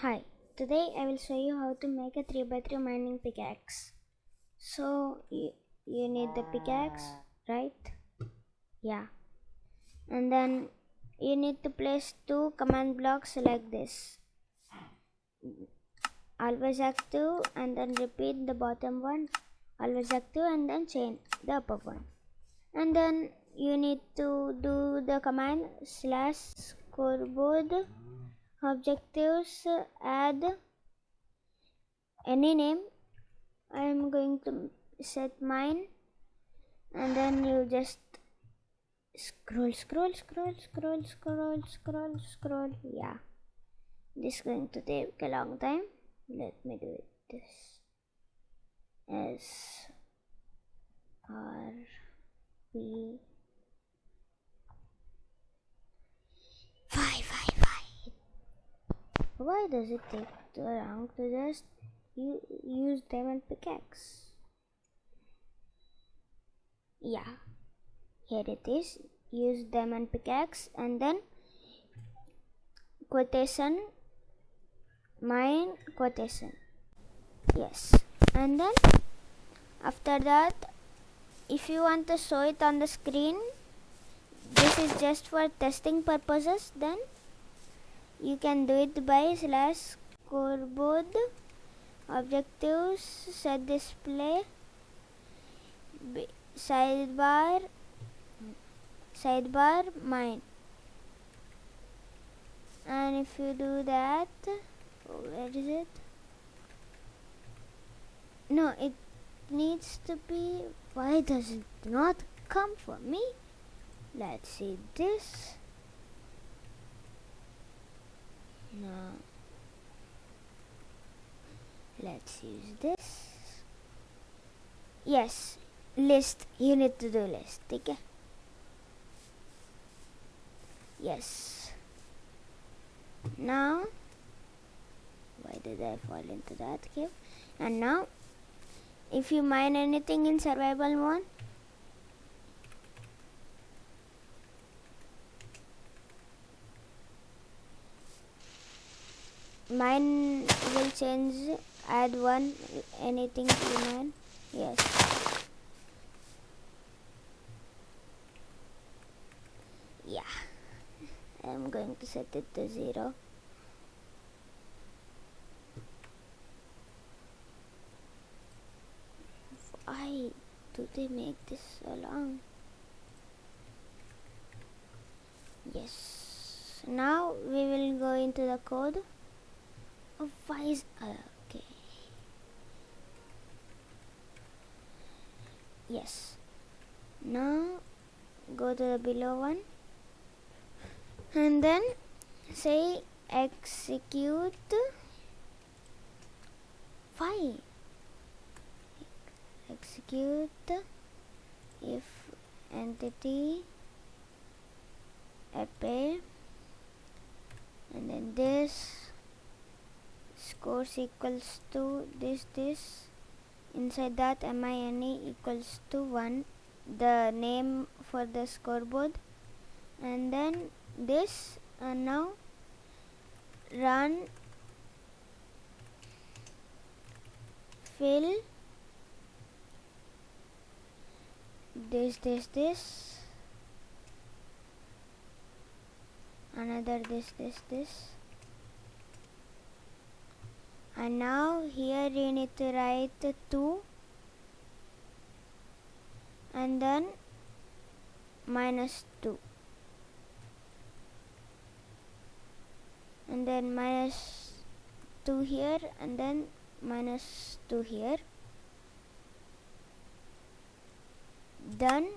Hi, today I will show you how to make a 3x3 mining pickaxe. So you need the pickaxe, right? Yeah. And then you need to place two command blocks like this. Always active and then repeat the bottom one. Always active and then chain the upper one. And then you need to do the command /scoreboard objectives, add any name. I am going to set mine, and then you just scroll. Yeah, this is going to take a long time. Let me do it this SRP 555. Why does it take too long to just use diamond pickaxe? Yeah, here it is. Use diamond pickaxe and then quotation, mine quotation. Yes, and then after that, if you want to show it on the screen, this is just for testing purposes, then you can do it by /scoreboard objectives set display sidebar mine. And if you do that, where is it? No, it needs to be. Why does it not come for me? Let's see this. No. Let's use this. Yes, list. You need to do list. Okay? Yes. Now, why did I fall into that cave? And now, if you mine anything in survival mode, mine will change. Add one anything to mine. Yes. Yeah. I'm going to set it to 0. Why do they make this so long? Yes. Now we will go into the code. Oh, why is okay? Yes. Now go to the below one and then say execute. Why? Execute if entity ep and then this scores equals to this. Inside that mine equals to 1, the name for the scoreboard, and then this, and now run fill this another this, and now here you need to write 2 and then -2 and then -2 here and then -2 here. Done.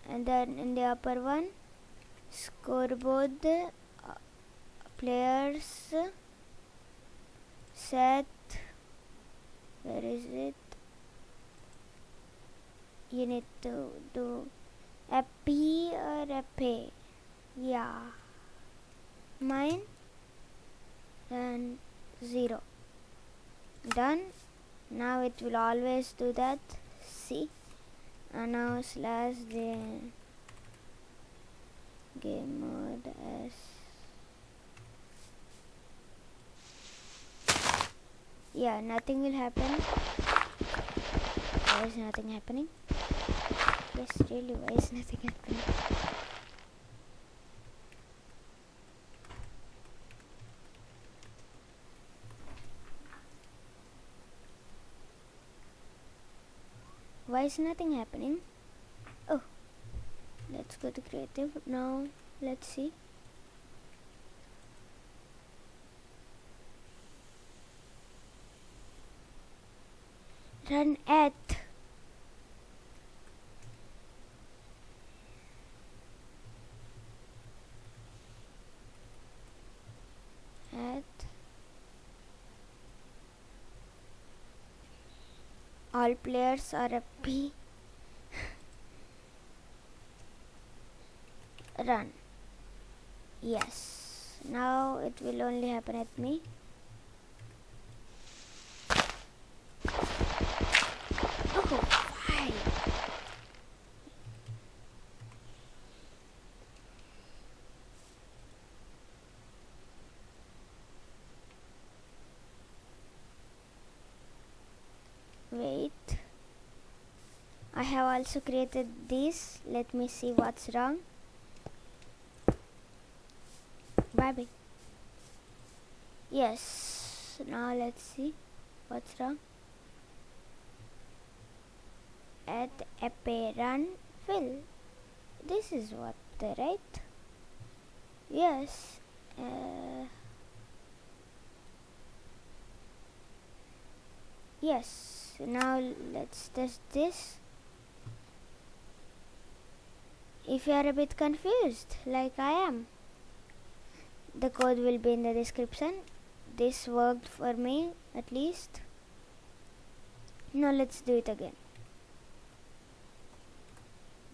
And then in the upper one, scoreboard players set, where is it? You need to do a P or a P. Yeah. Mine and 0. Done. Now it will always do that. See? And now /the game mode as Yeah, nothing will happen. Why is nothing happening? Yes, really, why is nothing happening? Why is nothing happening? Oh, let's go to creative. Now, let's see. Run at. All players are a P. Run. Yes. Now it will only happen at me. Oh, why? Wait. I have also created this. Let me see what's wrong. Bye. Yes. Now let's see what's wrong. At Epe run fill. This is what the right? Yes. Yes. Now let's test this. If you are a bit confused, like I am, the code will be in the description. This worked for me at least. Now let's do it again.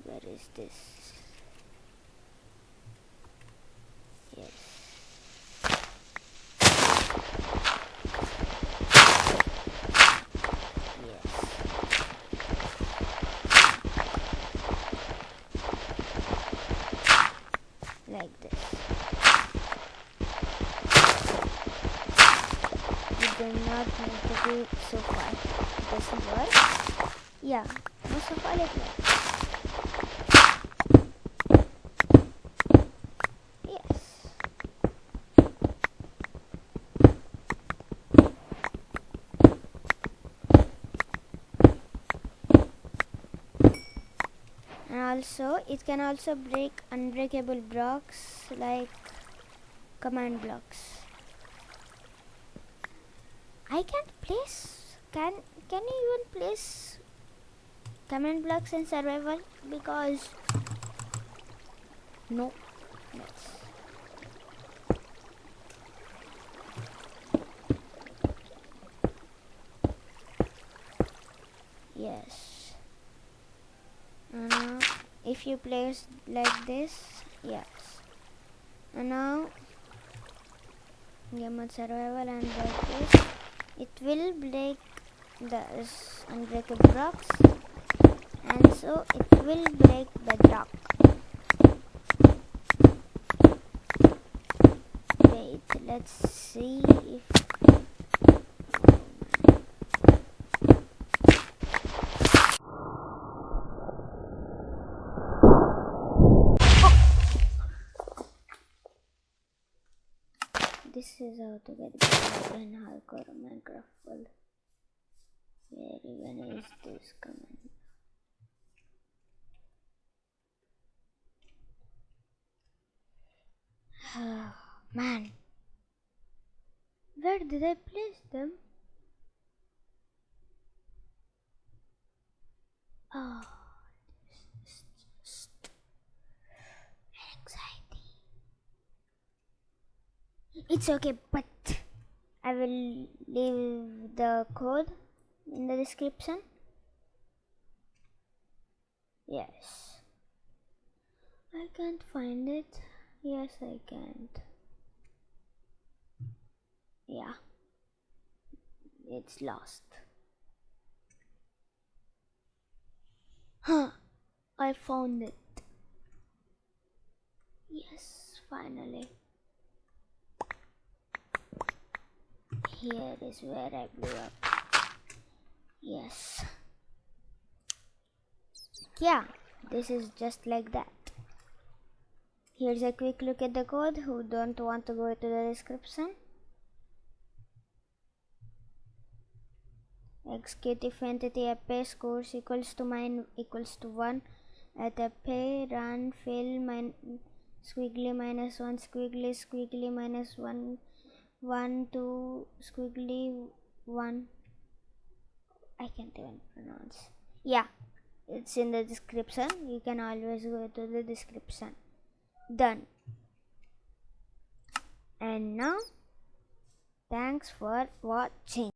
Where is this? Yes. Like this. You do not need to be so far. It doesn't work. Yeah, most of all it works. Yes. And also, it can also break unbreakable blocks like command blocks. I can't place. Can you even place command blocks in survival? Because no. Yes. If you place like this, yes. And now game mode survival and like this, it will break the unbreakable blocks, and so it will break bedrock. Wait, let's see if this is how to get better in hardcore Minecraft world. Where even is this command? Oh, man. Where did I place them? Oh, this is just anxiety. It's okay, but I will leave the code in the description. Yes. I can't find it. Yes, I can't. Yeah. It's lost. Huh. I found it. Yes, finally. here is where I blew up. Yes. Yeah, this is just like that. Here's a quick look at the code. Who don't want to go to the description? Execute if entity appay scores equals to mine equals to 1 at appay run fill squiggly minus 1 squiggly squiggly minus 1 1 2 squiggly 1. I can't even pronounce. Yeah, it's in the description. You can always go to the description. Done. And now thanks for watching.